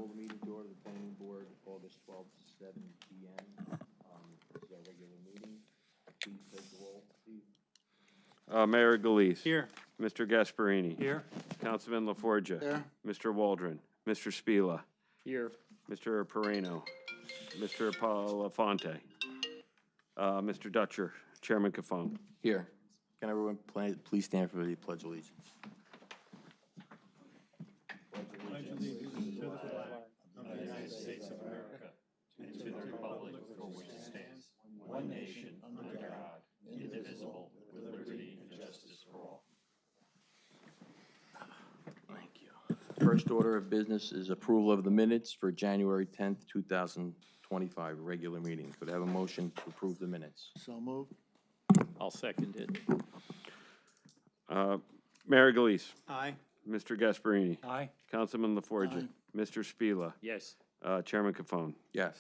call the meeting to order, the planning board, August 12th, 7 p.m. This is our regular meeting. Please take the roll, Steve. Mayor Galise. Here. Mr. Gasparini. Here. Councilman LaForgia. Here. Mr. Waldron. Mr. Spila. Here. Mr. Perino. Mr. Palafonte. Mr. Dutcher. Chairman Cafone. Here. Can everyone please stand for the Pledge of Allegiance? Pledge allegiance to the flag of the United States of America and to the republic for which it stands, one nation, under God, indivisible, with liberty and justice for all. Thank you. First order of business is approval of the minutes for January 10th, 2025, regular meeting. Could I have a motion to approve the minutes? So moved. I'll second it. Mayor Galise. Aye. Mr. Gasparini. Aye. Councilman LaForgia. Aye. Mr. Spila. Yes. Chairman Cafone. Yes.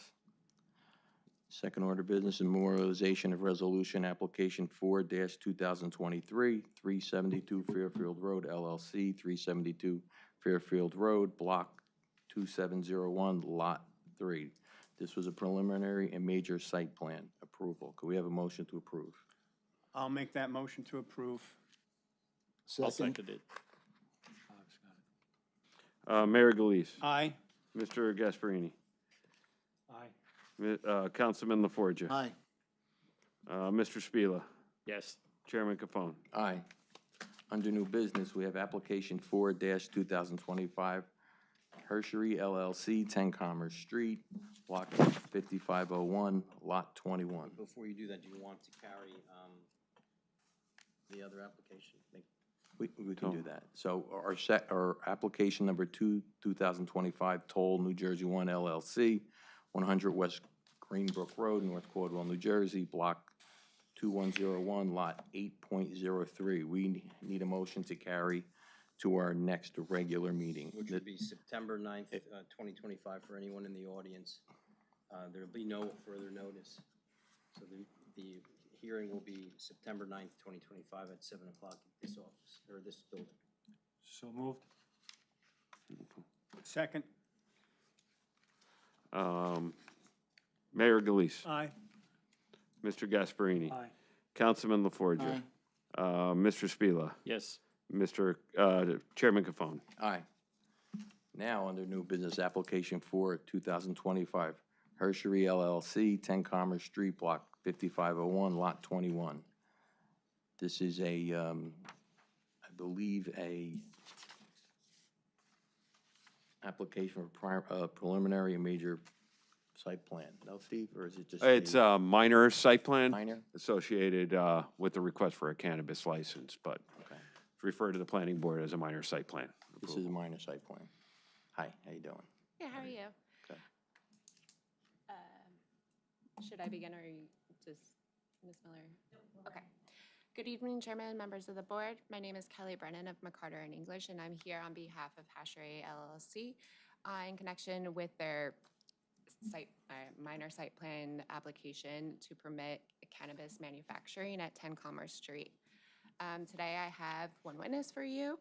Second order of business, memorialization of resolution application 4-2023, 372 Fairfield Road LLC, 372 Fairfield Road, Block 2701, Lot 3. This was a preliminary and major site plan approval. Could we have a motion to approve? I'll make that motion to approve. I'll second it. Mayor Galise. Aye. Mr. Gasparini. Aye. Councilman LaForgia. Aye. Mr. Spila. Yes. Chairman Cafone. Aye. Under new business, we have application 4-2025, Hershery LLC, 10 Commerce Street, Block 5501, Lot 21. Before you do that, do you want to carry the other application? We can do that. So our application number 2025, Toll New Jersey 1 LLC, 100 West Greenbrook Road, North Caldwell, New Jersey, Block 2101, Lot 8.03. We need a motion to carry to our next regular meeting. Which would be September 9th, 2025 for anyone in the audience. There will be no further notice. So the hearing will be September 9th, 2025 at 7 o'clock at this office, or this building. So moved. Second. Mayor Galise. Aye. Mr. Gasparini. Aye. Councilman LaForgia. Mr. Spila. Yes. Mr. Chairman Cafone. Aye. Now, under new business, application 4-2025, Hershery LLC, 10 Commerce Street, Block 5501, Lot 21. This is a, I believe, a application for preliminary and major site plan. No, Steve, or is it just? It's a minor site plan Minor? associated with the request for a cannabis license, but Okay. refer to the planning board as a minor site plan. This is a minor site plan. Hi, how you doing? Yeah, how are you? Okay. Should I begin or just Ms. Miller? Okay. Good evening, Chairman, members of the board. My name is Kelly Brennan of McCarter and English, and I'm here on behalf of Hershery LLC in connection with their minor site plan application to permit cannabis manufacturing at 10 Commerce Street. Today I have one witness for you.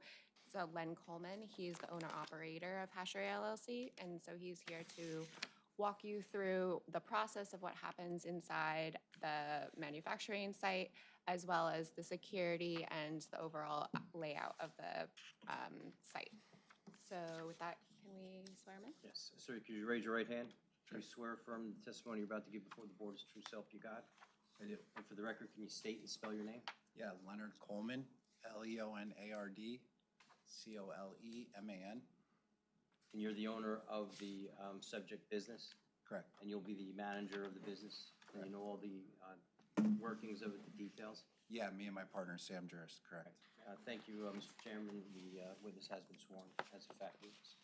So Len Coleman, he's the owner-operator of Hershery LLC, and so he's here to walk you through the process of what happens inside the manufacturing site, as well as the security and the overall layout of the site. So with that, can we swear him in? Yes. Sir, could you raise your right hand? Do you swear affirm the testimony you're about to give before the board is true self you got? I do. And for the record, can you state and spell your name? Yeah, Leonard Coleman, Leonard Coleman. And you're the owner of the subject business? Correct. And you'll be the manager of the business? And you know all the workings of it, the details? Yeah, me and my partner, Sam Juris, correct. Thank you, Mr. Chairman. The witness has been sworn as a fact witness.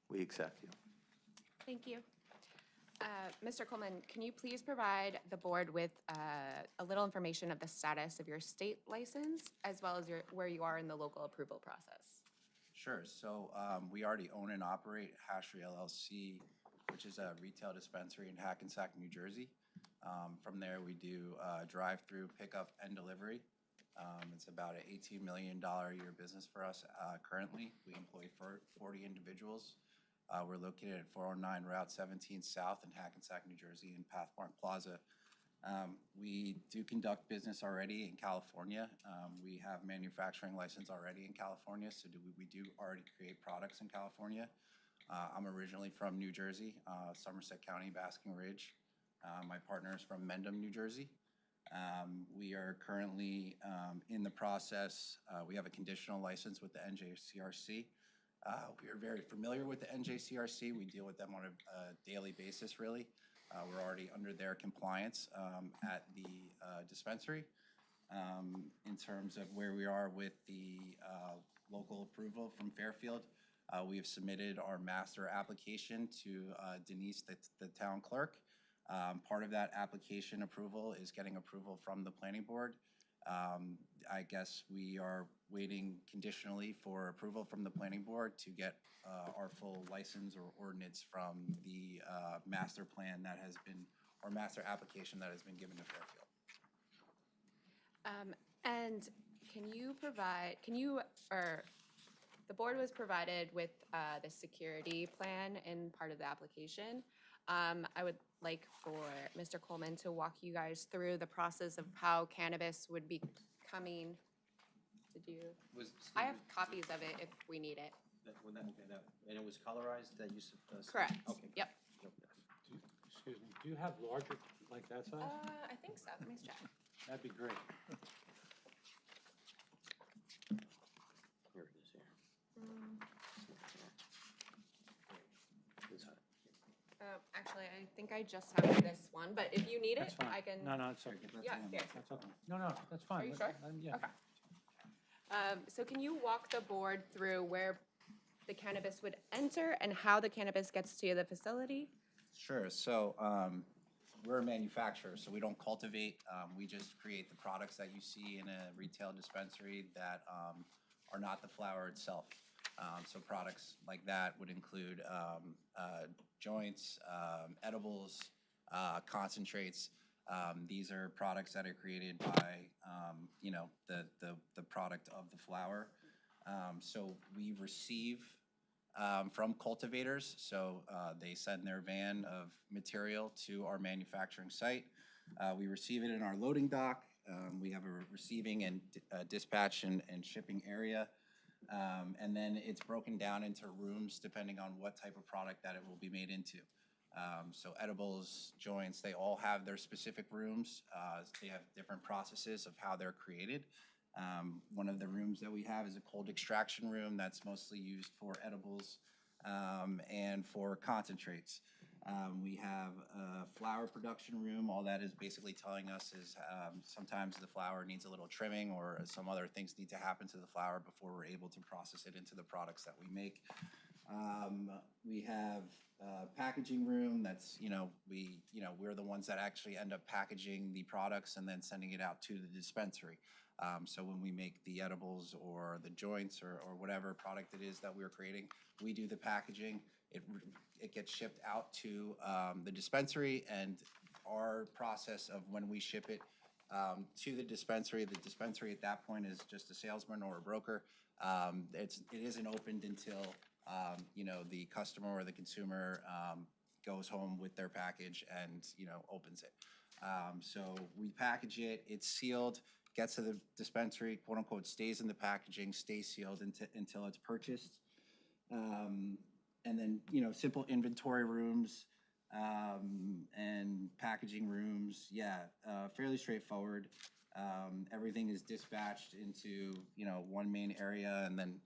We accept you. Thank you. Mr. Coleman, can you please provide the board with a little information of the status of your state license, as well as where you are in the local approval process? Sure, so we already own and operate Hershery LLC, which is a retail dispensary in Hackensack, New Jersey. From there, we do drive-through, pickup, and delivery. It's about an $18 million a year business for us currently. We employ 40 individuals. We're located at 409 Route 17 South in Hackensack, New Jersey, in Pathmark Plaza. We do conduct business already in California. We have manufacturing license already in California, so we do already create products in California. I'm originally from New Jersey, Somerset County, Basking Ridge. My partner is from Mendham, New Jersey. We are currently in the process. We have a conditional license with the NJCRC. We are very familiar with the NJCRC. We deal with them on a daily basis, really. We're already under their compliance at the dispensary. In terms of where we are with the local approval from Fairfield, we have submitted our master application to Denise, the town clerk. Part of that application approval is getting approval from the planning board. I guess we are waiting conditionally for approval from the planning board to get our full license or ordinance from the master plan that has been, or master application that has been given to Fairfield. And the board was provided with the security plan in part of the application. I would like for Mr. Coleman to walk you guys through the process of how cannabis would be coming. I have copies of it if we need it. And it was colorized that you said? Correct. Okay. Yep. Excuse me, do you have larger, like that size? I think so. Let me check. That'd be great. Here it is, here. Actually, I think I just have this one, but if you need it, That's fine. I can. No, it's okay. Yeah, here. That's okay. No, that's fine. Are you sure? Yeah. Okay. So can you walk the board through where the cannabis would enter and how the cannabis gets to the facility? Sure. So we're a manufacturer, so we don't cultivate. We just create the products that you see in a retail dispensary that are not the flower itself. So products like that would include joints, edibles, concentrates. These are products that are created by, the product of the flower. So we receive from cultivators. So they send their van of material to our manufacturing site. We receive it in our loading dock. We have a receiving and dispatch and shipping area. And then it's broken down into rooms depending on what type of product that it will be made into. So edibles, joints, they all have their specific rooms. They have different processes of how they're created. One of the rooms that we have is a cold extraction room that's mostly used for edibles and for concentrates. We have a flower production room. All that is basically telling us is sometimes the flower needs a little trimming or some other things need to happen to the flower before we're able to process it into the products that we make. We have a packaging room that's, we're the ones that actually end up packaging the products and then sending it out to the dispensary. So when we make the edibles or the joints or whatever product it is that we're creating, we do the packaging. It gets shipped out to the dispensary, and our process of when we ship it to the dispensary at that point is just a salesman or a broker. It isn't opened until the customer or the consumer goes home with their package and opens it. So we package it, it's sealed, gets to the dispensary, quote unquote, stays in the packaging, stays sealed until it's purchased. And then, simple inventory rooms and packaging rooms, fairly straightforward. Everything is dispatched into, one main area and then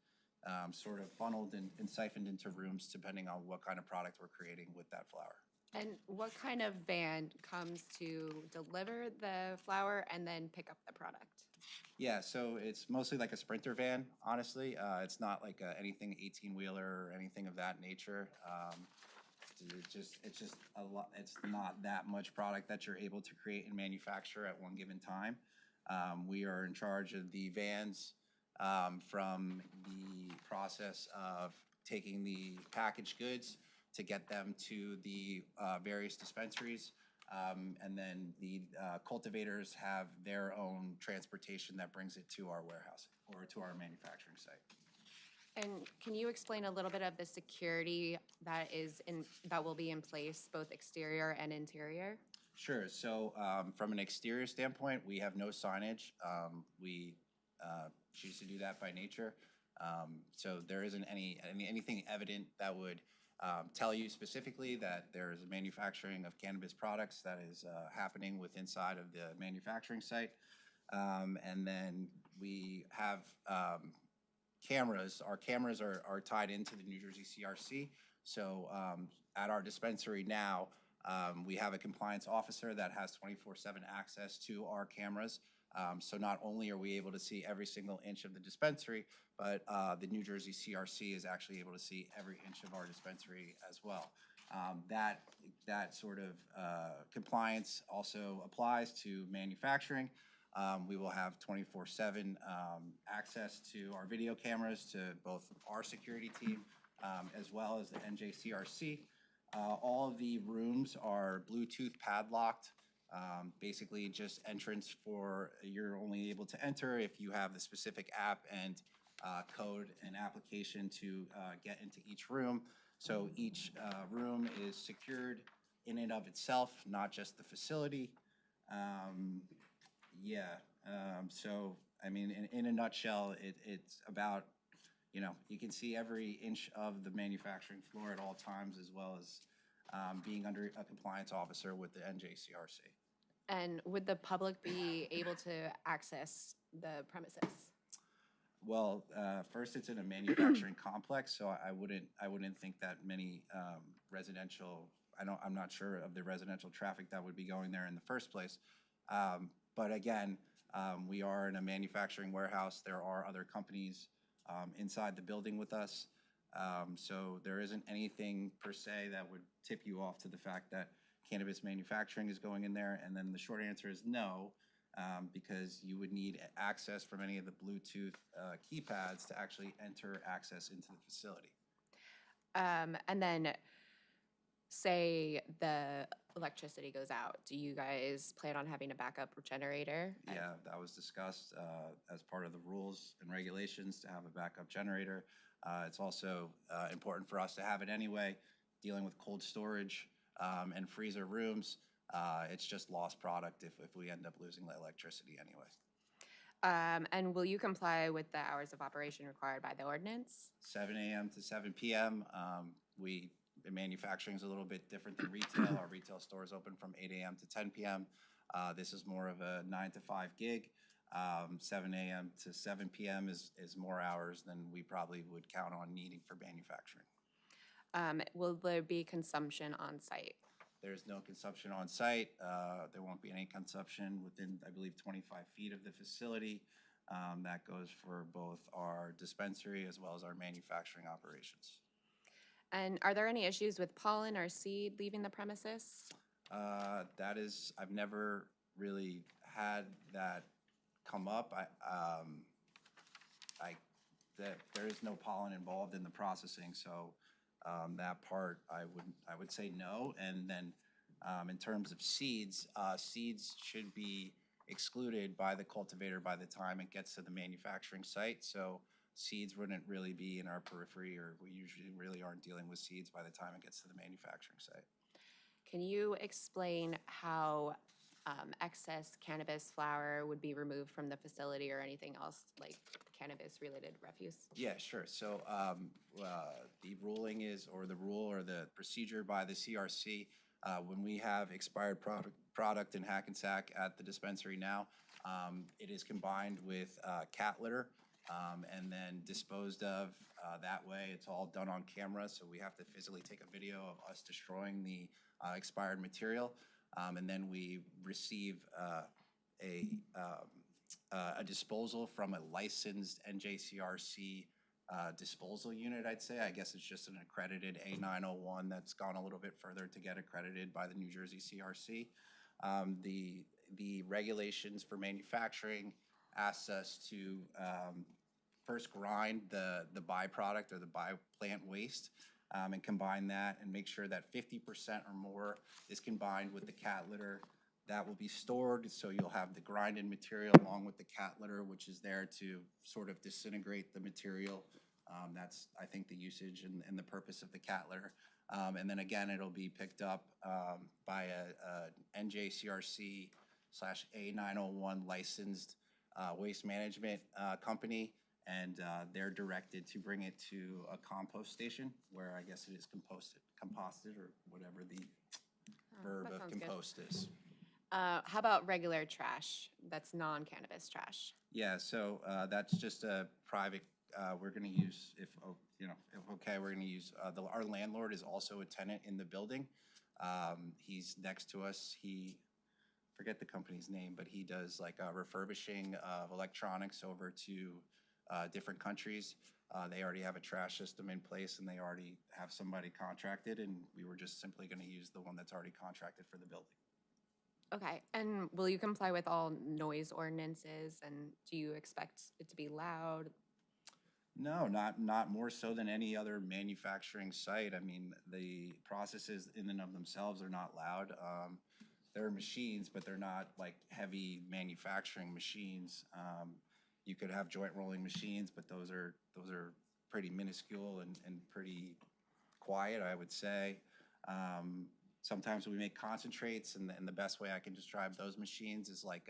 sort of funneled and siphoned into rooms depending on what kind of product we're creating with that flower. And what kind of van comes to deliver the flower and then pick up the product? Yeah, so it's mostly like a Sprinter van, honestly. It's not like anything 18-wheeler or anything of that nature. It's just a lot. It's not that much product that you're able to create and manufacture at one given time. We are in charge of the vans from the process of taking the packaged goods to get them to the various dispensaries. And then the cultivators have their own transportation that brings it to our warehouse or to our manufacturing site. And can you explain a little bit of the security that will be in place, both exterior and interior? Sure. So from an exterior standpoint, we have no signage. We choose to do that by nature. So there isn't anything evident that would tell you specifically that there is a manufacturing of cannabis products that is happening inside of the manufacturing site. And then we have cameras. Our cameras are tied into the New Jersey CRC. So at our dispensary now, we have a compliance officer that has 24/7 access to our cameras. So not only are we able to see every single inch of the dispensary, but the New Jersey CRC is actually able to see every inch of our dispensary as well. That sort of compliance also applies to manufacturing. We will have 24/7 access to our video cameras to both our security team as well as the NJCRC. All of the rooms are Bluetooth padlocked. Basically just entrance you're only able to enter if you have the specific app and code and application to get into each room. So each room is secured in and of itself, not just the facility. So I mean, in a nutshell, it's about, you can see every inch of the manufacturing floor at all times, as well as being under a compliance officer with the NJCRC. And would the public be able to access the premises? Well, first, it's in a manufacturing complex, so I wouldn't think that many residential. I'm not sure of the residential traffic that would be going there in the first place. But again, we are in a manufacturing warehouse. There are other companies inside the building with us. So there isn't anything per se that would tip you off to the fact that cannabis manufacturing is going in there. And then the short answer is no, because you would need access from any of the Bluetooth keypads to actually enter access into the facility. And then say the electricity goes out, do you guys plan on having a backup generator? Yeah, that was discussed as part of the rules and regulations to have a backup generator. It's also important for us to have it anyway. Dealing with cold storage and freezer rooms, it's just lost product if we end up losing the electricity anyway. And will you comply with the hours of operation required by the ordinance? 7 a.m. to 7 p.m. Manufacturing is a little bit different than retail. Our retail store is open from 8 a.m. to 10 p.m. This is more of a 9 to 5 gig. 7 a.m. to 7 p.m. is more hours than we probably would count on needing for manufacturing. Will there be consumption on site? There's no consumption on site. There won't be any consumption within, I believe, 25 feet of the facility. That goes for both our dispensary as well as our manufacturing operations. And are there any issues with pollen or seed leaving the premises? I've never really had that come up. There is no pollen involved in the processing, so that part I would say no. And then in terms of seeds, seeds should be excluded by the cultivator by the time it gets to the manufacturing site. So seeds wouldn't really be in our periphery, or we usually really aren't dealing with seeds by the time it gets to the manufacturing site. Can you explain how excess cannabis flower would be removed from the facility or anything else like cannabis-related refuse? Yeah, sure. So the ruling is, or the rule or the procedure by the CRC, when we have expired product in Hackensack at the dispensary now, it is combined with cat litter and then disposed of that way. It's all done on camera, so we have to physically take a video of us destroying the expired material, and then we receive a disposal from a licensed NJCRC disposal unit, I'd say. I guess it's just an accredited A901 that's gone a little bit further to get accredited by the New Jersey CRC. The regulations for manufacturing asks us to first grind the byproduct or the plant waste and combine that and make sure that 50% or more is combined with the cat litter. That will be stored, so you'll have the grinded material along with the cat litter, which is there to sort of disintegrate the material That's, I think, the usage and the purpose of the cat litter. And then again, it'll be picked up by a NJCRC / A901 licensed waste management company, and they're directed to bring it to a compost station where I guess it is composted, or whatever the verb that of sounds good. compost is. How about regular trash that's non-cannabis trash? Yeah, so that's just a private, we're gonna use, if, if okay, we're gonna use, our landlord is also a tenant in the building. He's next to us. Forget the company's name, but he does like refurbishing of electronics over to different countries. They already have a trash system in place, and they already have somebody contracted, and we were just simply gonna use the one that's already contracted for the building. Okay, and will you comply with all noise ordinances, and do you expect it to be loud? No, not more so than any other manufacturing site. I mean, the processes in and of themselves are not loud. They're machines, but they're not like heavy manufacturing machines. You could have joint rolling machines, but those are pretty minuscule and pretty quiet, I would say. Sometimes we make concentrates, and the best way I can describe those machines is like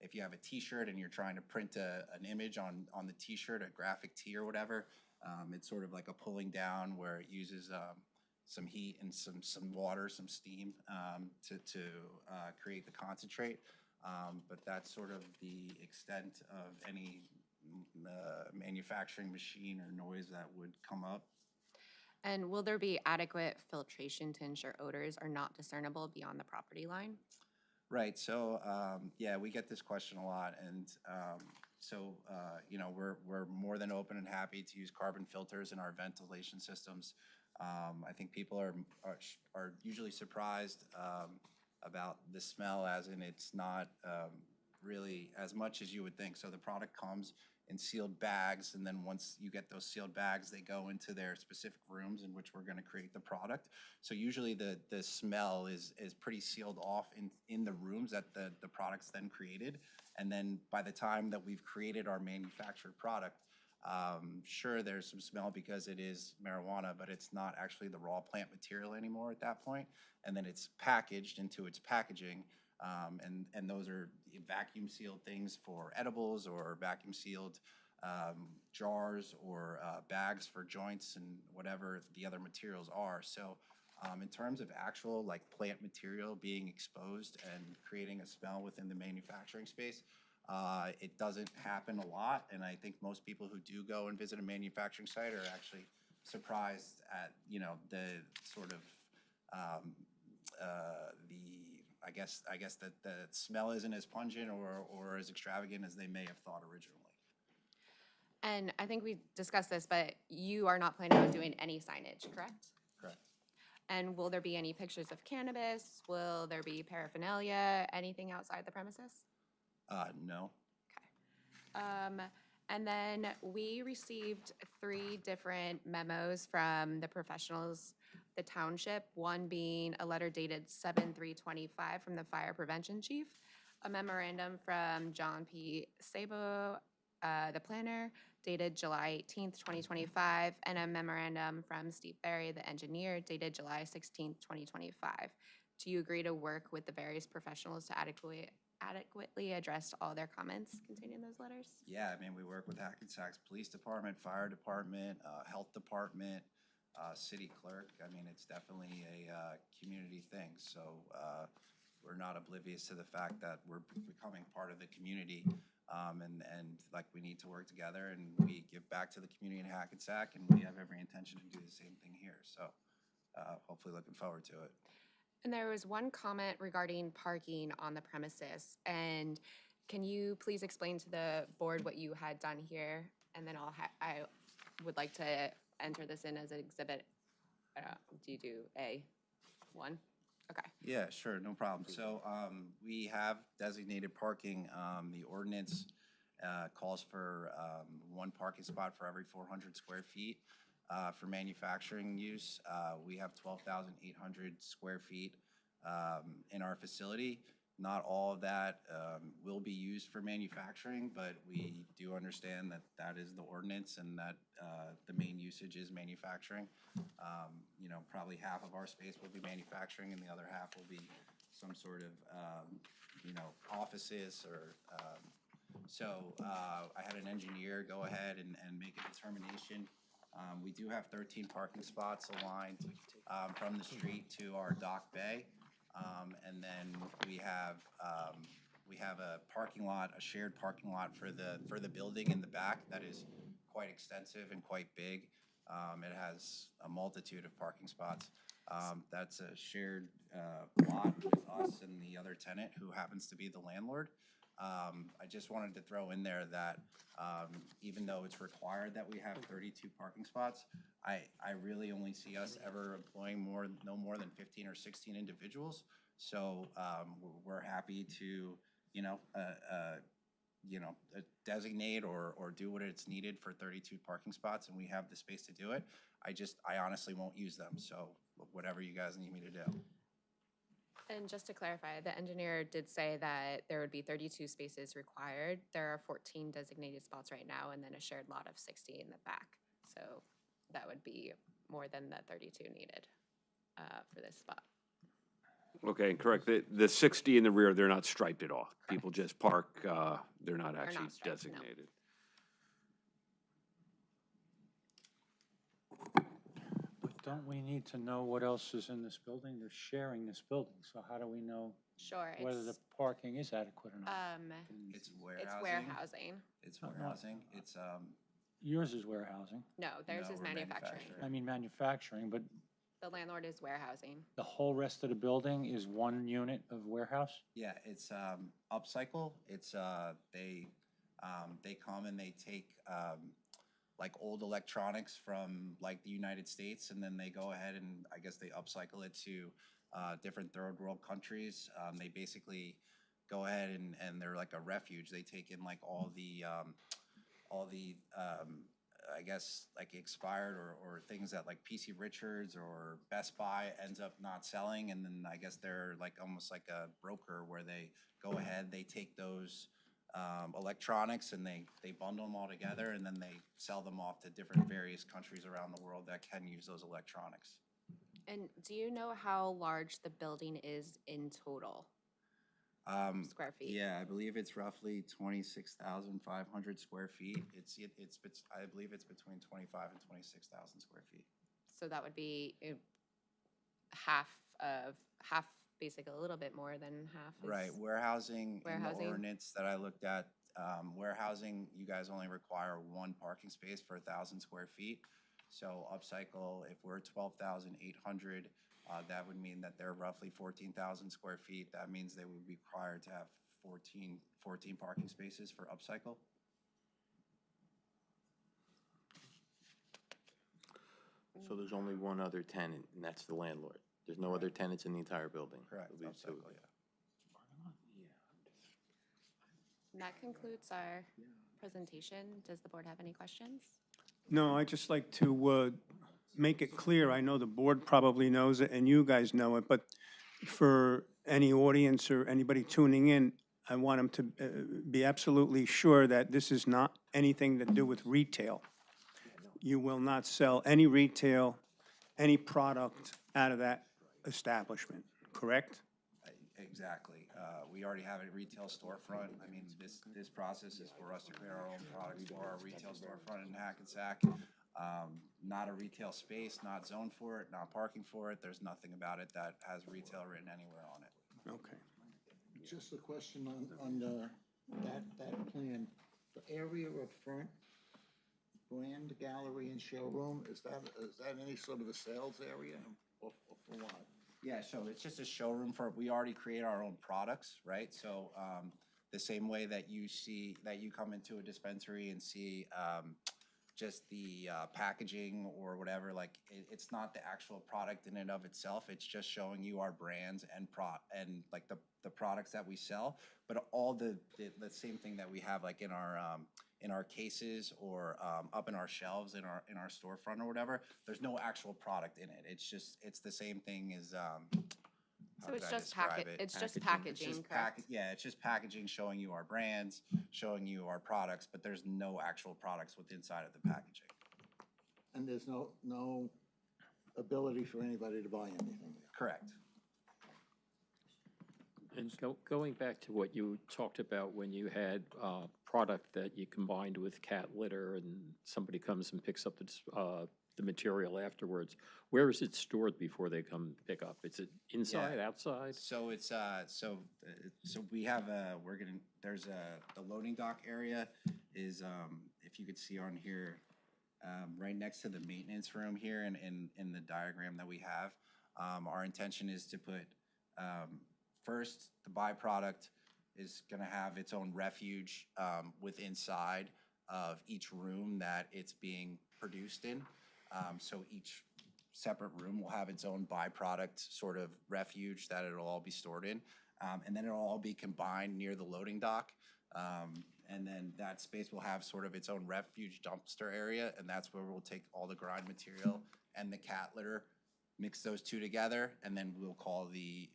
if you have a T-shirt and you're trying to print an image on the T-shirt, a graphic tee or whatever, it's sort of like a pulling down where it uses some heat and some water, some steam to create the concentrate. But that's sort of the extent of any manufacturing machine or noise that would come up. And will there be adequate filtration to ensure odors are not discernible beyond the property line? Right. So yeah, we get this question a lot, and we're more than open and happy to use carbon filters in our ventilation systems. I think people are usually surprised about the smell, as in it's not really as much as you would think. So the product comes in sealed bags, and then once you get those sealed bags, they go into their specific rooms in which we're going to create the product. So usually the smell is pretty sealed off in the rooms that the product's then created. And then by the time that we've created our manufactured product, sure, there's some smell because it is marijuana, but it's not actually the raw plant material anymore at that point. And then it's packaged into its packaging. And those are vacuum sealed things for edibles, or vacuum sealed jars, or bags for joints and whatever the other materials are. So in terms of actual like plant material being exposed and creating a smell within the manufacturing space, it doesn't happen a lot. And I think most people who do go and visit a manufacturing site are actually surprised at, the sort of I guess that the smell isn't as pungent or as extravagant as they may have thought originally. And I think we discussed this, but you are not planning on doing any signage, correct? Correct. And will there be any pictures of cannabis? Will there be paraphernalia, anything outside the premises? No. And then we received 3 different memos from the professionals, the township, one being a letter dated 7/3/25 from the fire prevention chief, a memorandum from John P. Sabo, the planner, dated July 18th, 2025, and a memorandum from Steve Berry, the engineer, dated July 16th, 2025. Do you agree to work with the various professionals to adequately address all their comments contained in those letters? Yeah, I mean, we work with Hackensack's Police Department, Fire Department, Health Department, City Clerk. I mean, it's definitely a community thing. So we're not oblivious to the fact that we're becoming part of the community, and like we need to work together, and we give back to the community in Hackensack, and we have every intention to do the same thing here. So hopefully looking forward to it. And there was one comment regarding parking on the premises. And can you please explain to the board what you had done here? And then I would like to enter this in as an exhibit. Do you do A1? Okay. Yeah, sure, no problem. So we have designated parking. The ordinance calls for 1 parking spot for every 400 square feet. For manufacturing use, we have 12,800 square feet in our facility. Not all of that will be used for manufacturing, but we do understand that that is the ordinance, and that the usage is manufacturing. You know, probably half of our space will be manufacturing and the other half will be some sort of, you know, offices or, I had an engineer go ahead and make a determination. We do have 13 parking spots aligned from the street to our dock bay. And then we have a parking lot, a shared parking lot for the building in the back that is quite extensive and quite big. It has a multitude of parking spots. That's a shared lot with us and the other tenant who happens to be the landlord. I just wanted to throw in there that even though it's required that we have 32 parking spots, I really only see us ever employing no more than 15 or 16 individuals. So we're happy to, designate or do what it's needed for 32 parking spots, and we have the space to do it. I honestly won't use them. So whatever you guys need me to do. And just to clarify, the engineer did say that there would be 32 spaces required. There are 14 designated spots right now and then a shared lot of 60 in the back. So that would be more than the 32 needed for this spot. Okay, and correct, the 60 in the rear, they're not striped at all. People just park, they're not actually not striped, no. designated. But don't we need to know what else is in this building? They're sharing this building, so how do we know Sure, whether the parking is adequate or not? It's it's warehousing. warehousing. It's warehousing. It's Yours is warehousing. No, theirs No, is we're manufacturing. manufacturing. I mean manufacturing, but The landlord is warehousing. the whole rest of the building is one unit of warehouse? yeah, it's upcycle. It's they come and they take like old electronics from like the United States, and then they go ahead and I guess they upcycle it to different third world countries. They basically go ahead and they're like a refuge. They take in like all the I guess like expired or things that like PC Richards or Best Buy ends up not selling, and then I guess they're like almost like a broker where they go ahead, they take those electronics and they bundle them all together and then they sell them off to different various countries around the world that can use those electronics. And do you know how large the building is in total? Square feet? Yeah, I believe it's roughly 26,500 square feet. I believe it's between 25 and 26,000 square feet. So that would be basically a little bit more than half. Right, warehousing, in Warehousing. the ordinance that I looked at, warehousing, you guys only require one parking space for 1,000 square feet. So upcycle, if we're 12,800, that would mean that they're roughly 14,000 square feet. That means they would be required to have 14 parking spaces for upcycle. So there's only one other tenant, and that's the landlord. There's no other tenants in the entire building. Correct, It'll be two. upcycle, yeah. And that concludes our presentation. Does the board have any questions? No, I'd just like to make it clear, I know the board probably knows it and you guys know it, but for any audience or anybody tuning in, I want them to be absolutely sure that this is not anything to do with retail. You will not sell any retail, any product out of that establishment, correct? Exactly. We already have a retail storefront. I mean, this process is for us to create our own products for our retail storefront in Hackensack. Not a retail space, not zoned for it, not parking for it. There's nothing about it that has retail written anywhere on it. Okay. Just a question on that plan. The area up front, brand gallery and showroom, is that any sort of a sales area or for what? Yeah, so it's just a showroom we already create our own products, right? So the same way that you come into a dispensary and see just the packaging or whatever, like it's not the actual product in and of itself. It's just showing you our brands and like the products that we sell, but all the same thing that we have like in our cases or up in our shelves in our storefront or whatever. There's no actual product in it. It's the same thing as So it's just packaging, correct? Yeah, it's just packaging showing you our brands, showing you our products, but there's no actual products within inside of the packaging. and there's no ability for anybody to buy anything there? Correct. And going back to what you talked about when you had product that you combined with cat litter and somebody comes and picks up the material afterwards, where is it stored before they come pick up? Is it inside, outside? So it's, so we have there's the loading dock area is, if you could see on here, right next to the maintenance room here in the diagram that we have. Our intention is to put, first, the byproduct is gonna have its own refuge inside of each room that it's being produced in. So each separate room will have its own byproduct sort of refuge that it'll all be stored in. And then it'll all be combined near the loading dock. And then that space will have sort of its own refuge dumpster area, and that's where we'll take all the grind material and the cat litter, mix those two together, and then we'll call the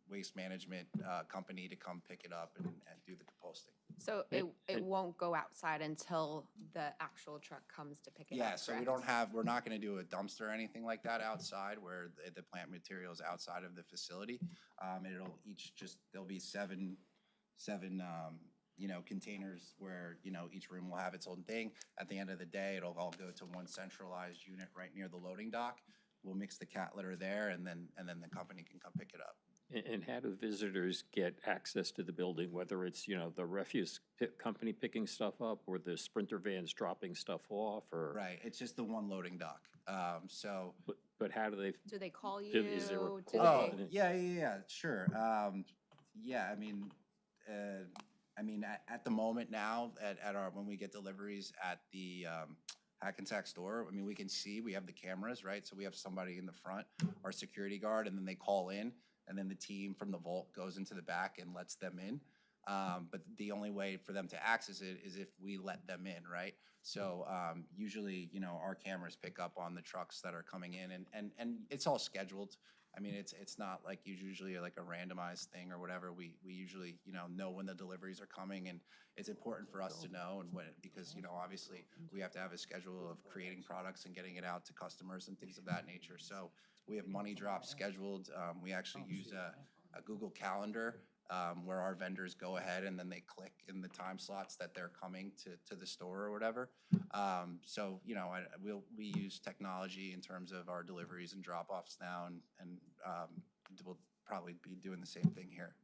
waste management company to come pick it up and do the composting. So it won't go outside until the actual truck comes to pick it up, Yeah, so correct? we're not gonna do a dumpster or anything like that outside where the plant material is outside of the facility. There'll be seven containers where, each room will have its own thing. At the end of the day, it'll all go to one centralized unit right near the loading dock. We'll mix the cat litter there, and then the company can come pick it up. And how do visitors get access to the building, whether it's, the refuse company picking stuff up or the Sprinter vans dropping stuff off, or? Right, it's just the one loading dock. But how do they? Do they call you? Is there a Do call? they- Yeah, sure. At the moment now, when we get deliveries at the Hackensack store, we can see, we have the cameras, right? So we have somebody in the front, our security guard, and then they call in, and then the team from the vault goes into the back and lets them in. But the only way for them to access it is if we let them in, right? So usually, our cameras pick up on the trucks that are coming in, and it's all scheduled. It's not like usually like a randomized thing or whatever. We usually, know when the deliveries are coming, and it's important for us to know because, obviously we have to have a schedule of creating products and getting it out to customers and things of that nature. So we have money drops scheduled. We actually use a Google Calendar where our vendors go ahead and then they click in the time slots that they're coming to the store or whatever. We use technology in terms of our deliveries and drop-offs now, and we'll probably be doing the same thing here.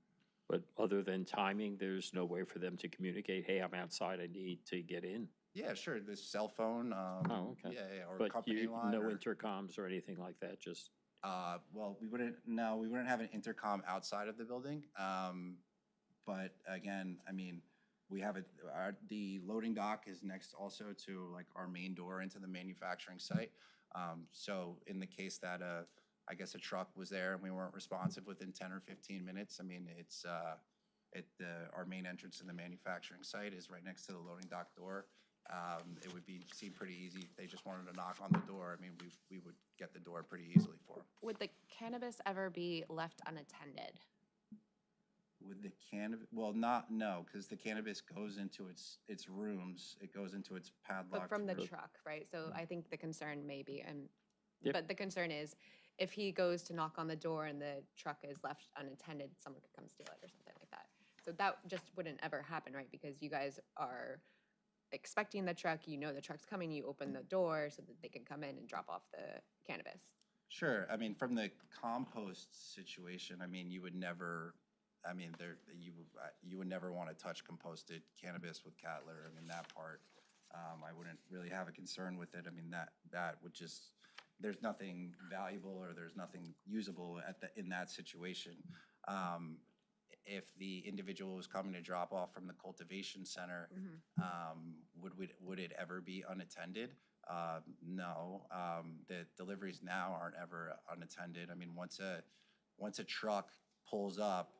But other than timing, there's no way for them to communicate, hey, I'm outside, I need to get in? Yeah, sure, the cell phone. Oh, okay. Yeah, or But company line. no or- intercoms or anything like that, just? Well, we wouldn't have an intercom outside of the building. But again, we have the loading dock is next also to like our main door into the manufacturing site. So in the case that I guess a truck was there and we weren't responsive within 10 or 15 minutes, it's our main entrance in the manufacturing site is right next to the loading dock door. It would seem pretty easy if they just wanted to knock on the door. We would get the door pretty easily for them. Would the cannabis ever be left unattended? With the cannabis, no, because the cannabis goes into its rooms. It goes into its padlocked. But from the room. truck, right? So I think the concern may be, Yep. but the concern is if he goes to knock on the door and the truck is left unattended, someone could come steal it or something like that. So that just wouldn't ever happen, right? Because you guys are expecting the truck, the truck's coming, you open the door so that they can come in and drop off the cannabis. Sure. From the compost situation, you would never. You would never want to touch composted cannabis with cat litter. That part, I wouldn't really have a concern with it. That would just, there's nothing valuable or there's nothing usable in that situation. If the individual was coming to drop off from the cultivation center, would it ever be unattended? No. The deliveries now aren't ever unattended. Once a truck pulls up,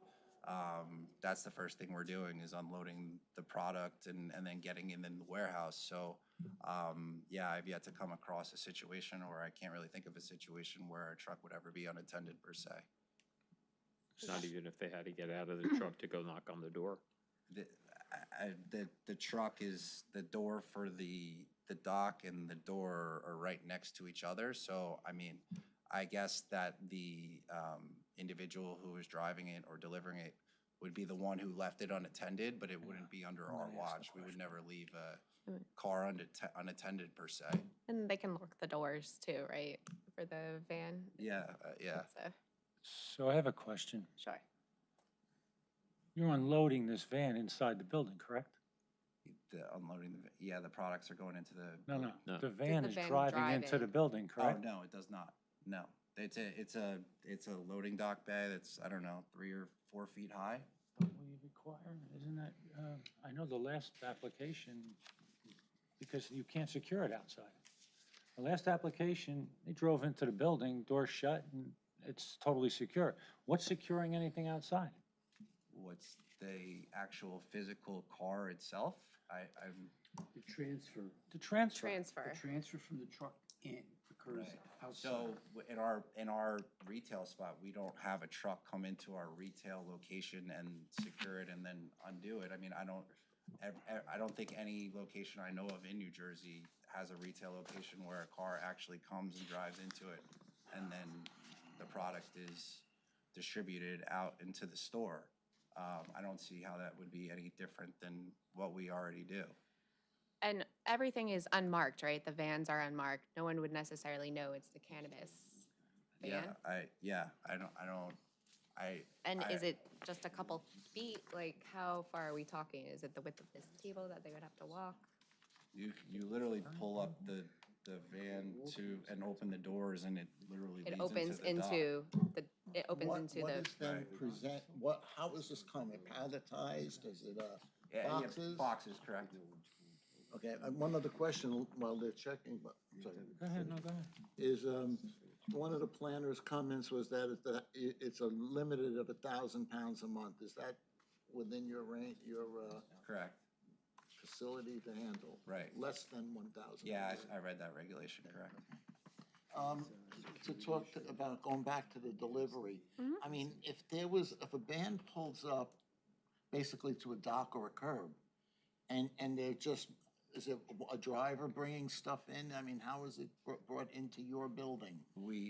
that's the first thing we're doing is unloading the product and then getting it in the warehouse. So I've yet to come across a situation, or I can't really think of a situation where a truck would ever be unattended per se. Not even if they had to get out of the truck to go knock on the door? The truck is the door for the the dock and the door are right next to each other, so, I mean, I guess that the individual who was driving it or delivering it would be the one who left it unattended, but it wouldn't be under our watch. We would never leave a car unattended per se. And they can lock the doors too, right, for the van? Yeah, yeah. So, So I have a question. sure. You're unloading this van inside the building, correct? The unloading, yeah, the products are going into the. No. No. The van the is van driving drive into in? the building, Oh, correct? no, it does not. No. It's a loading dock bay that's, I don't know, 3 or 4 feet high. Don't we require, isn't that, I know the last application, because you can't secure it outside. The last application, they drove into the building, door shut, and it's totally secure. What's securing anything outside? What's the actual physical car itself? I'm. The transfer, The transfer. Transfer. the transfer from the truck in occurs Right. outside. So in our retail spot, we don't have a truck come into our retail location and secure it and then undo it. I mean, I don't think any location I know of in New Jersey has a retail location where a car actually comes and drives into it and then the product is distributed out into the store. I don't see how that would be any different than what we already do. And everything is unmarked, right? The vans are unmarked. No one would necessarily know it's the cannabis van. And is it just a couple feet? Like, how far are we talking? Is it the width of this table that they would have to walk? You literally pull up the van and open the doors and it literally It leads opens into the dock. into the, it opens What into is the, then present, how is this coming? Palletized? Is it, Yeah, boxes? Boxes, correct. Okay, one other question while they're checking, but, sorry. Go ahead, no, go ahead. Is, one of the planner's comments was that it's a limited of 1,000 pounds a month. Is that within your range, your, Correct. facility to handle? Right. Less than 1,000? Yeah, I read that regulation, correct. To talk about going back to the delivery, I mean, if a band pulls up basically to a dock or a curb, and they're just, is it a driver bringing stuff in? I mean, how is it brought into your building?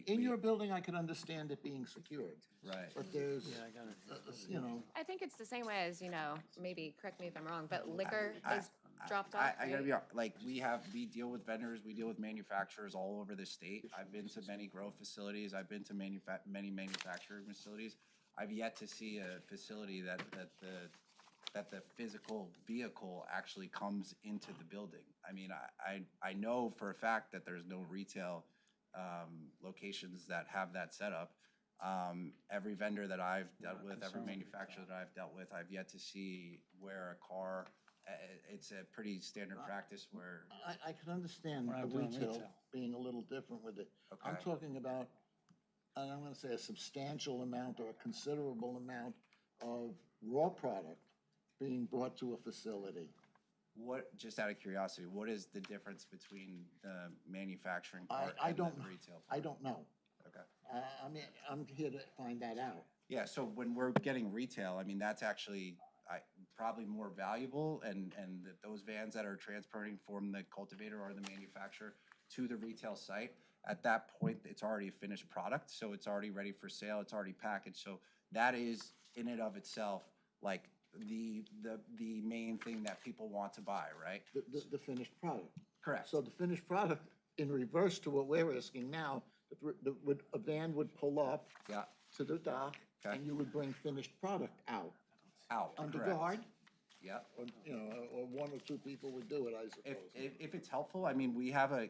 In your building, I could understand it being secured, Right. but there's, you know. I think it's the same way as, maybe, correct me if I'm wrong, but liquor is dropped off, I gotta right? be honest, like, we deal with vendors, we deal with manufacturers all over the state. I've been to many grow facilities, I've been to many manufacturing facilities. I've yet to see a facility that the physical vehicle actually comes into the building. I mean, I know for a fact that there's no retail locations that have that set up. Every vendor that I've dealt with, every manufacturer that I've dealt with, I've yet to see where a car, it's a pretty standard practice where. I can understand We're not the doing retail retail. being a little different with it. I'm Okay. talking about, and I'm gonna say a substantial amount or a considerable amount of raw product being brought to a facility. What, just out of curiosity, what is the difference between the manufacturing part I and the don't, retail part? I don't know. Okay. I mean, I'm here to find that out. Yeah, so when we're getting retail, I mean, that's actually probably more valuable, and those vans that are transporting from the cultivator or the manufacturer to the retail site, at that point, it's already a finished product, so it's already ready for sale, it's already packaged, so that is, in and of itself, like, the main thing that people want to buy, right? The finished product. Correct. So the finished product, in reverse to what we're asking now, a van would pull up Yeah, to the dock, Okay. and you would bring finished product out. out, Under correct. guard, Yeah. or, or 1 or 2 people would do it, I suppose. If it's helpful, I mean, we have a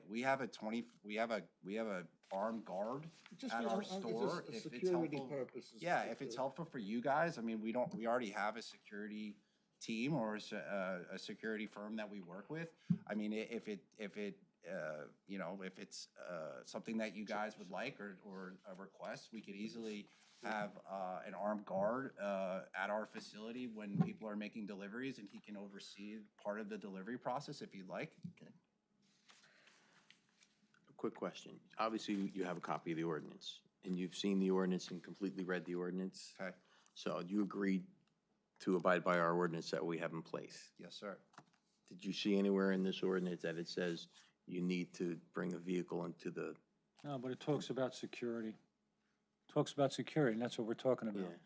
armed guard Just, at you know, our it's store. just a If it's security helpful, purposes. yeah, if it's helpful for you guys, I mean, we already have a security team or a security firm that we work with. I mean, if it's something that you guys would like or a request, we could easily have an armed guard at our facility when people are making deliveries, and he can oversee part of the delivery process if you'd like. Okay. Quick question. Obviously, you have a copy of the ordinance, and you've seen the ordinance and completely read the ordinance. Okay. So do you agree to abide by our ordinance that we have in place? Yes, sir. Did you see anywhere in this ordinance that it says you need to bring a vehicle into the? No, but it talks about security. Talks about security, and that's what we're talking Yeah. about.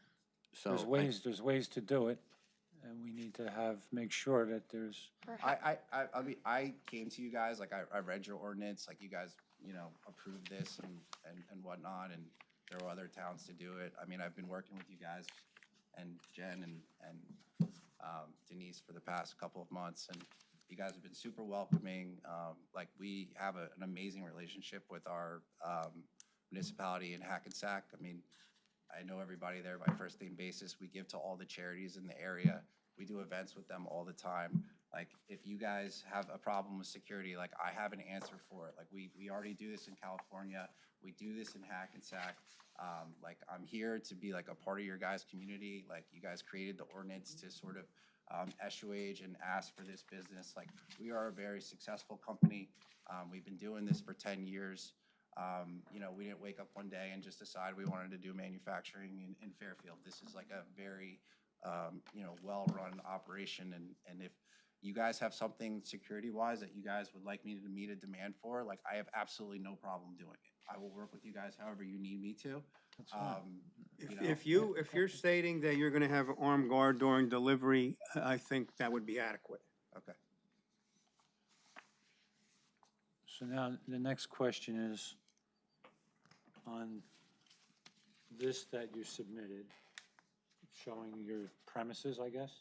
So There's ways to do it, and we need to make sure that there's, I mean, I came to you guys, like, I read your ordinance, like, you guys, you know, approved this and whatnot, and there were other towns to do it. I mean, I've been working with you guys and Jen and Denise for the past couple of months, and you guys have been super welcoming. Like, we have an amazing relationship with our municipality in Hackensack. I mean, I know everybody there by first name basis. We give to all the charities in the area. We do events with them all the time. Like, if you guys have a problem with security, like, I have an answer for it. Like, we already do this in California. We do this in Hackensack. Like, I'm here to be like a part of your guys' community. Like, you guys created the ordinance to sort of assuage and ask for this business. Like, we are a very successful company. We've been doing this for 10 years. You know, we didn't wake up one day and just decide we wanted to do manufacturing in Fairfield. This is like a very, you know, well-run operation. And if you guys have something security-wise that you guys would like me to meet a demand for, like, I have absolutely no problem doing it. I will work with you guys however you need me to. that's fine. If you're stating that you're gonna have an armed guard during delivery, I think that would be adequate. Okay. So now, the next question is, on this that you submitted, showing your premises, I guess?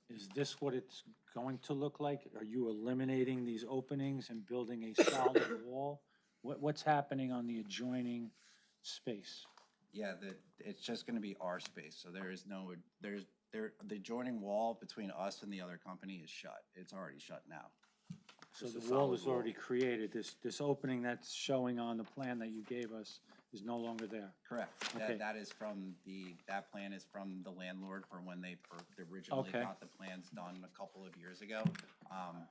Is this what it's going to look like? Are you eliminating these openings and building a solid wall? What's happening on the adjoining space? Yeah, it's just gonna be our space, so there is no, the adjoining wall between us and the other company is shut. It's already shut now. So Just the a wall solid is already created. This opening that's showing on the plan that you gave us is no longer there. Correct. Okay. That is from that plan is from the landlord from when they originally Okay. got the plans done a couple of years ago.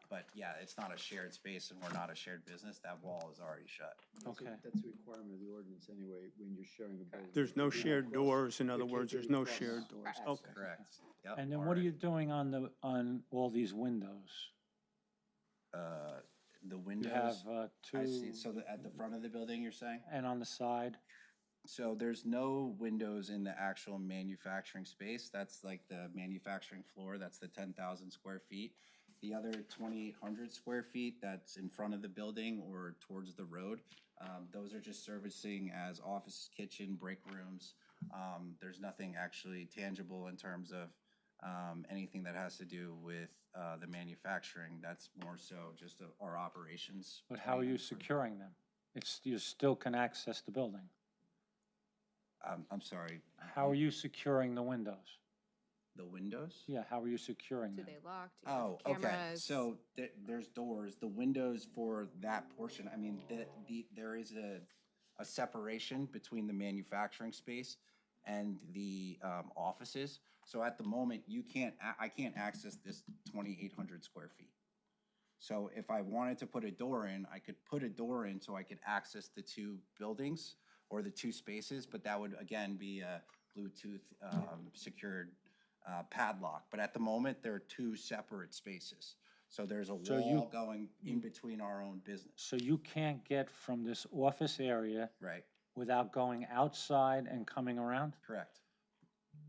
But yeah, it's not a shared space and we're not a shared business. That wall is already shut. Okay. That's a requirement of the ordinance anyway, when you're sharing a building. There's no shared doors, in other can't words, be there's no cross shared doors. access. Okay. Correct. Yep. And then what are you doing on all these windows? The You windows. have I see. two, So at the front of the building, you're saying? and on the side? So there's no windows in the actual manufacturing space. That's like the manufacturing floor. That's the 10,000 square feet. The other 2,800 square feet that's in front of the building or towards the road, those are just servicing as office, kitchen, break rooms. There's nothing actually tangible in terms of anything that has to do with the manufacturing. That's more so just our operations. But how are you securing them? You still can access the building. I'm sorry, How are you securing the windows? the windows? Yeah, how are you securing Do them? they lock? Do you Oh, have okay. cameras? So there's doors. The windows for that portion, I mean, there is a separation between the manufacturing space and the offices. So at the moment, I can't access this 2,800 square feet. So if I wanted to put a door in, I could put a door in so I could access the two buildings or the two spaces, but that would again be a Bluetooth secured padlock. But at the moment, there are two separate spaces. So there's a So wall going in between our own business. So you can't get from this office area Right, without going outside and coming around? correct.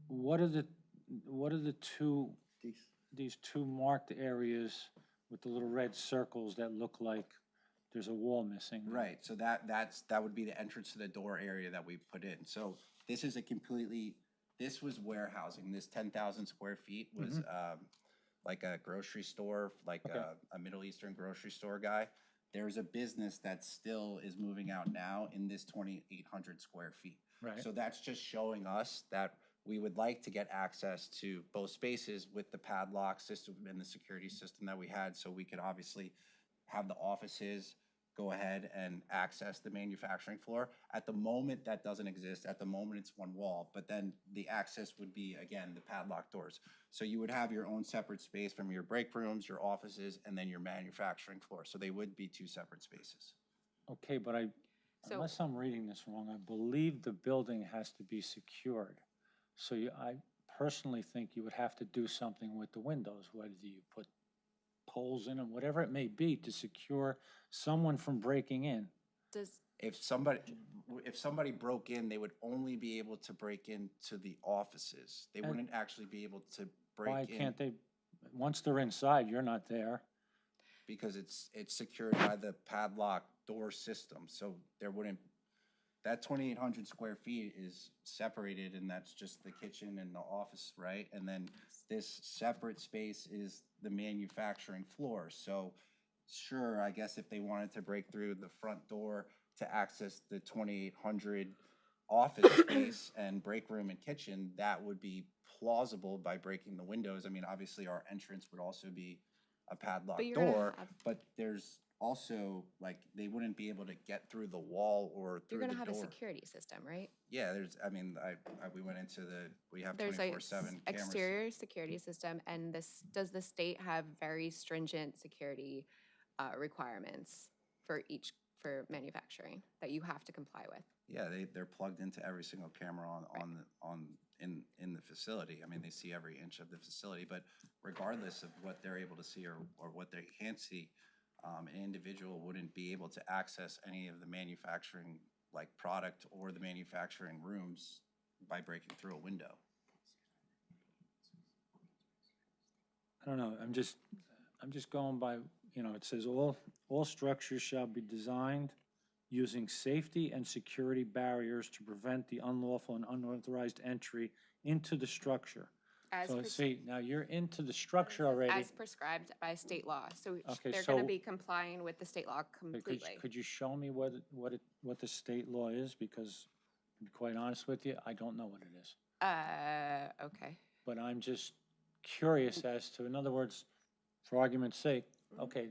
What are the these two marked areas with the little red circles that look like there's a wall missing? Right, so that would be the entrance to the door area that we put in. So this is this was warehousing. This 10,000 square feet was like a grocery store, like Okay. a Middle Eastern grocery store guy. There's a business that still is moving out now in this 2,800 square feet. Right. So that's just showing us that we would like to get access to both spaces with the padlock system and the security system that we had, so we could obviously have the offices go ahead and access the manufacturing floor. At the moment, that doesn't exist. At the moment, it's one wall, but then the access would be, again, the padlock doors. So you would have your own separate space from your break rooms, your offices, and then your manufacturing floor. So they would be two separate spaces. Okay, but So- unless I'm reading this wrong, I believe the building has to be secured. So personally think you would have to do something with the windows, whether you put poles in them, whatever it may be, to secure someone from breaking in. Does, If somebody broke in, they would only be able to break into the offices. They And- wouldn't actually be able to Why break in can't they, once they're inside, you're not there? because it's secured by the padlock door system, so there wouldn't, that 2,800 square feet is separated, and that's just the kitchen and the office, right? And then this separate space is the manufacturing floor, so sure, I guess if they wanted to break through the front door to access the 2,800 office space and break room and kitchen, that would be plausible by breaking the windows. I mean, obviously, our entrance would also be a padlock But you're gonna door, have- but there's also, like, they wouldn't be able to get through the wall or through you're the gonna door. have a security system, right? Yeah, there's, I mean, we went into we have There's a 24/7 cameras. exterior security system, and does the state have very stringent security requirements for manufacturing that you have to comply with? Yeah, they're plugged into every single camera in the facility. I mean, they see every inch of the facility, but regardless of what they're able to see or what they can't see, an individual wouldn't be able to access any of the manufacturing, like, product or the manufacturing rooms by breaking through a window. I don't know, I'm just going by, it says all structures shall be designed using safety and security barriers to prevent the unlawful and unauthorized entry into the structure. As So pres- see, now you're into the structure already. As prescribed by state law, so Okay, they're gonna so- be complying with the state law But completely. Could you show me what the state law is? Because, to be quite honest with you, I don't know what it is. Okay. But I'm just curious as to, in other words, for argument's sake, okay,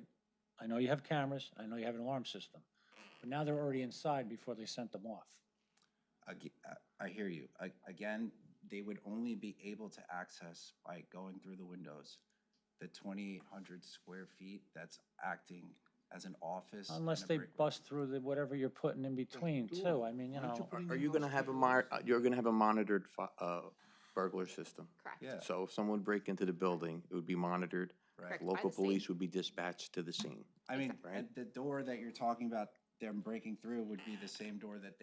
I know you have cameras, I know you have an alarm system, but now they're already inside before they sent them off. I hear you. Again, they would only be able to access by going through the windows the 2,800 square feet that's acting as an office. and Unless a they break room. bust through whatever you're putting in between too, I mean, Are you gonna have you're gonna have a monitored burglar system? Correct. Yeah, So if someone would break into the building, it would be monitored. right. Correct. By Local the state. police would be dispatched to the scene. I mean, Right. the door that you're talking about them breaking through would be the same door that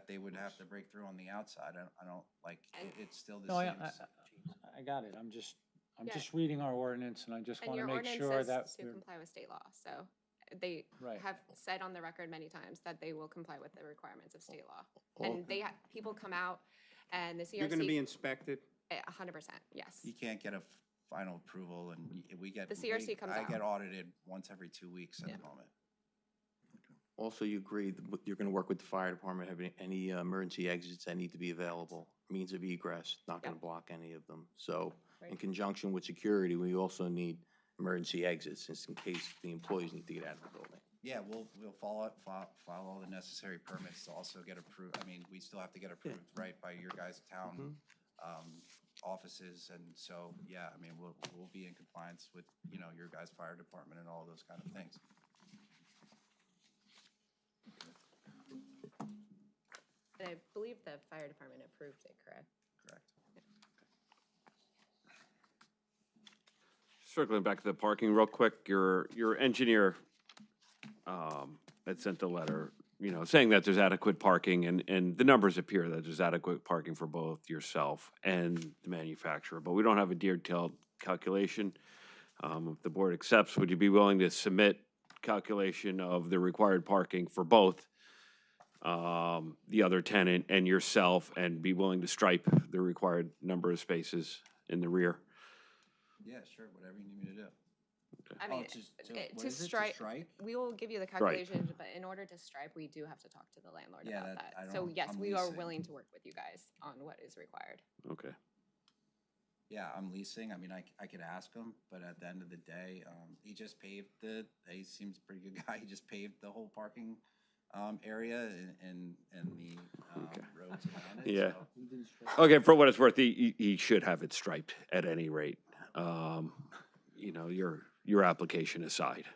they would have to break through on the outside. I don't, like, it's still the no, same. I got it, I'm Yeah. just reading our ordinance and I just And wanna your make ordinance sure that says to we're, comply with state law, so they Right. have said on the record many times that they will comply with the requirements of state law. All- And people come out and the CRC. You're gonna be inspected? 100%, yes. You can't get a final approval, and we get. The CRC comes I out. get audited once every 2 weeks at Yeah. the moment. Also, you agree that you're gonna work with the fire department, having any emergency exits that need to be available, means of egress, not gonna Yep. block any of them. So in Right. conjunction with security, we also need emergency exits, just in case the employees need to get out of the building. Yeah, we'll follow all the necessary permits to also get approved. I mean, we still have to get approved, right, by your guys' town offices, and so, yeah, I mean, we'll be in compliance with, your guys' fire department and all those kind of things. And I believe the fire department approved it, correct? Correct. Circling back to the parking real quick, your engineer had sent a letter, saying that there's adequate parking, and the numbers appear that there's adequate parking for both yourself and the manufacturer, but we don't have a detailed calculation. If the board accepts, would you be willing to submit calculation of the required parking for both the other tenant and yourself, and be willing to stripe the required number of spaces in the rear? Yeah, sure, whatever you need me to do. I Oh, mean, what to is it, strike, we will give you the calculations, but in order to stripe, we do have to talk to the landlord Yeah, about that- I that. So don't- yes, I'm we are leasing. willing to work with you guys on what is required. Okay. Yeah, I'm leasing. I mean, I could ask him, but at the end of the day, he just paved he seems a pretty good guy. He just paved the whole parking area and the roads around it. Yeah. So. Okay, for what it's worth, he should have it striped at any rate. Your application aside,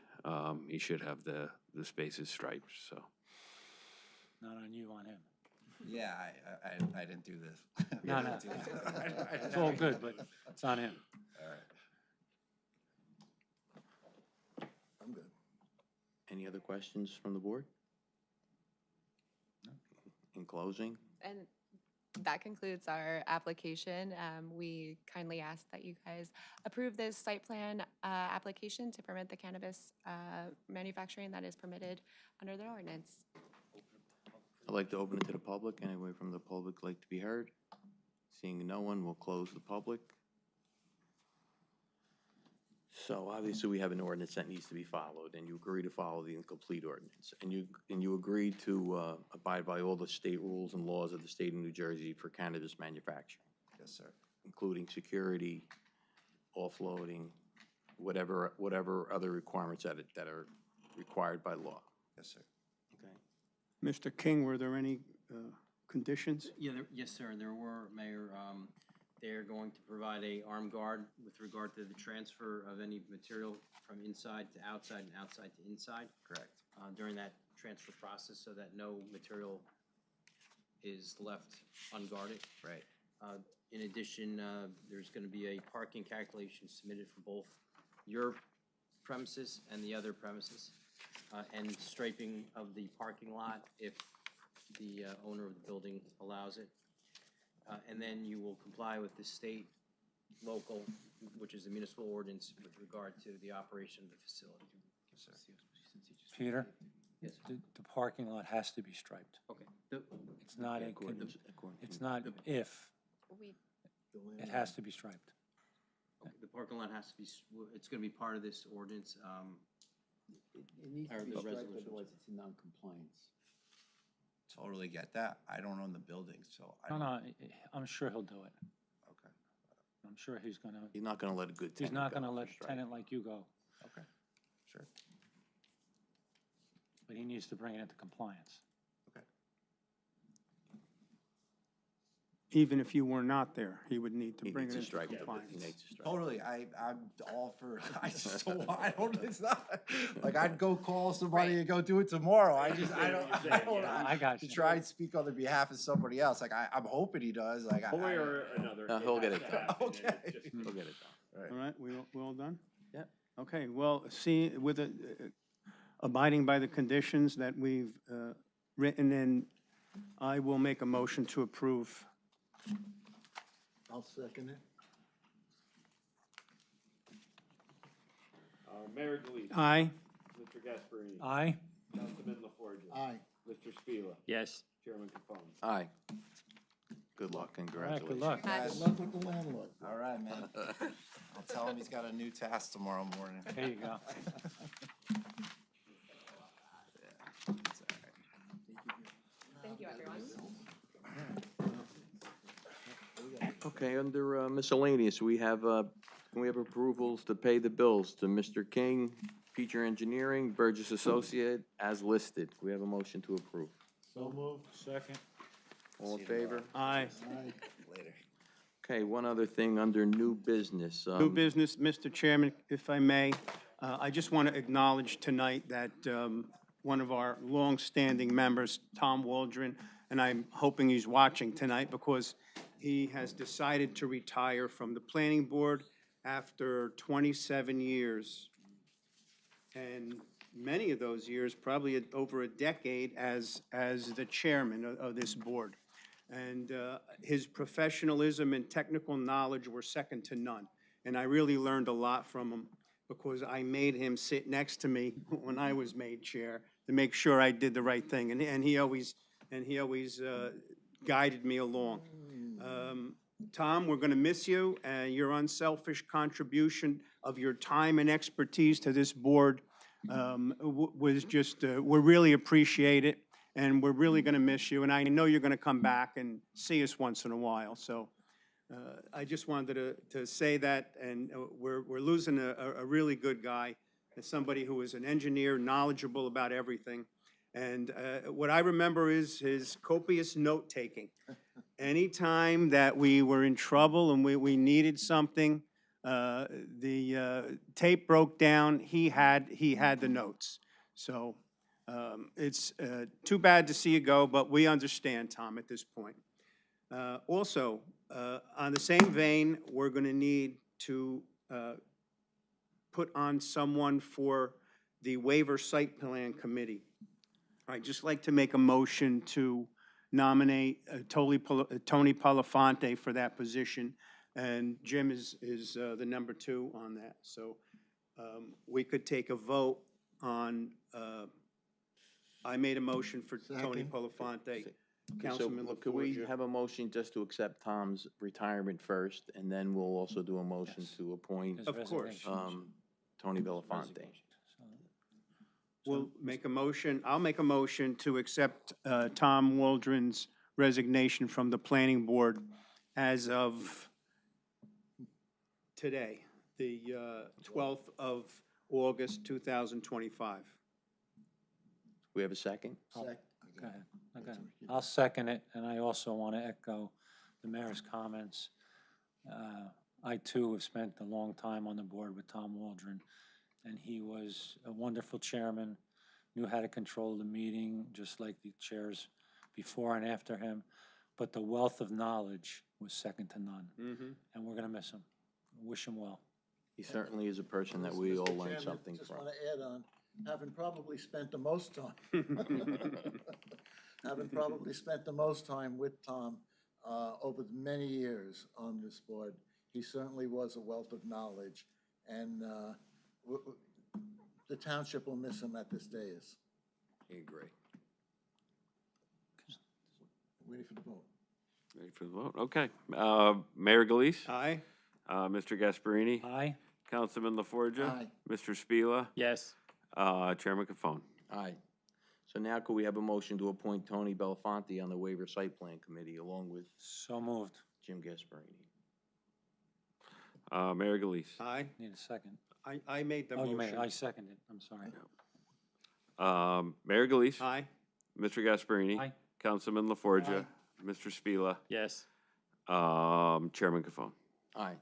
he should have the spaces striped, so. not on you, on him. Yeah, I didn't do this. No, no. It's all good, but it's on him. All right. I'm good. Any other questions from the board? In closing? And that concludes our application. We kindly ask that you guys approve this site plan application to permit the cannabis manufacturing that is permitted under the ordinance. I'd like to open it to the public. Anyone from the public like to be heard? Seeing no one, we'll close the public. So obviously, we have an ordinance that needs to be followed, and you agree to follow the incomplete ordinance. And you agree to abide by all the state rules and laws of the state of New Jersey for cannabis manufacturing, Yes, sir. including security, offloading, whatever other requirements that are required by law. Yes, sir. Okay. Mr. King, were there any conditions? Yeah, yes, sir, there were, Mayor. They're going to provide a armed guard with regard to the transfer of any material from inside to outside and outside to inside. Correct. During that transfer process, so that no material is left unguarded. Right. In addition, there's going to be a parking calculation submitted for both your premises and the other premises, and striping of the parking lot if the owner of the building allows it. And then you will comply with the state, local, which is the municipal ordinance with regard to the operation of the facility. Yes, sir. Peter? Yes. The parking lot has to be striped. Okay. It's not a, it's not if, We, it has to be striped. The parking lot has to be, it's going to be part of this ordinance. It needs Or to be the striped, resolution. otherwise it's in non-compliance. Totally get that. I don't own the building, so I No, don't. no, I'm sure he'll do it. Okay. I'm sure he's gonna, He's not gonna let a good he's tenant not go gonna for let a strike. tenant like you go, Okay. Sure. but he needs to bring it into compliance. Okay. Even if you were not there, he would need to He bring needs it to into strike it. He compliance. needs to strike. Totally. I'm all for, I just don't want, I don't, it's not, like, I'd go call somebody and go do it tomorrow. I don't, I got to you. try and speak on the behalf of somebody else. Like, I'm hoping he does, like, One way or another. No, he'll get it done. Okay. He'll get it done. All right, we all done? Yep. Okay, well, see, with abiding by the conditions that we've written in, I will make a motion to approve. I'll second it. Mayor DeLeo. Aye. Mr. Gasparini. Aye? Councilman LaForgia. Aye. Mr. Spila. Yes. Chairman Capone. Aye. Good luck, All right, congratulations. good luck. Aye. Good luck with the landlord. All right, man. I'll tell him he's got a new task tomorrow morning. There you go. thank you, everyone. Okay, under miscellaneous, we have approvals to pay the bills to Mr. King, Peacher Engineering, Burgess Associate, as listed. We have a motion to approve. So moved. Second. All in favor? Aye. Aye. Later. Okay, one other thing under new business. New business, Mr. Chairman, if I may, I just want to acknowledge tonight that one of our longstanding members, Tom Waldron, and I'm hoping he's watching tonight because he has decided to retire from the planning board after 27 years. And many of those years, probably over a decade, as the chairman of this board. And his professionalism and technical knowledge were second to none. And I really learned a lot from him because I made him sit next to me when I was made chair to make sure I did the right thing. And he always guided me along. Tom, we're going to miss you. Your unselfish contribution of your time and expertise to this board was just, we really appreciate it. And we're really going to miss you. And I know you're going to come back and see us once in a while. So I just wanted to say that. And we're losing a really good guy, somebody who is an engineer, knowledgeable about everything. And what I remember is his copious note-taking. Anytime that we were in trouble and we needed something, the tape broke down, he had the notes. So It's too bad to see you go, but we understand, Tom, at this point. Also, on the same vein, we're going to need to put on someone for the waiver site plan committee. I'd just like to make a motion to nominate Tony Polifante for that position, and Jim is the number 2 on that. So we could take a vote on, I made a motion for Tony Second. Polifante. So Councilman could we LaForgia. have a motion just to accept Tom's retirement first, and then we'll also do a motion Yes. to appoint His Of course. resignation. Tony Belafonte? Resignation. So- We'll make a motion, I'll make a motion to accept Tom Waldron's resignation from the planning board as of today, the 12th of August, 2025. We have a second? Oh, Sec- Go ahead. Okay. I'll second it, and I also want to echo the mayor's comments. I too have spent a long time on the board with Tom Waldron, and he was a wonderful chairman, knew how to control the meeting, just like the chairs before and after him. But the wealth of knowledge was second to none, and we're going to miss him. Wish him well. He certainly is a person that we all Mr. learn Chairman, something just from. want to add on, having probably spent the most time, having probably spent the most time with Tom over the many years on this board, he certainly was a wealth of knowledge, and the township will miss him at this dais. I agree. Ready for the vote? Ready for the vote? Okay. Mayor Galise? Aye? Mr. Gasparini? Aye? Councilman LaForgia? Aye. Mr. Spila? Yes. Chairman Cafone? Aye. So now could we have a motion to appoint Tony Belafonte on the waiver site plan committee along with So moved. Jim Gasparini? Mayor Galise? Aye? Need a second. I made the Oh, you motion. made, I seconded. I'm sorry. Mayor Galise? Aye? Mr. Gasparini? Aye. Councilman LaForgia? Mr. Spila? Yes. Chairman Cafone? Aye.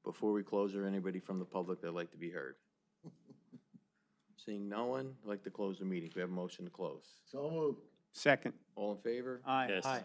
Before we close, is there anybody from the public that'd like to be heard? Seeing no one, I'd like to close the meeting. We have a motion to close. So moved. Second. All in favor? Aye. Yes. Aye.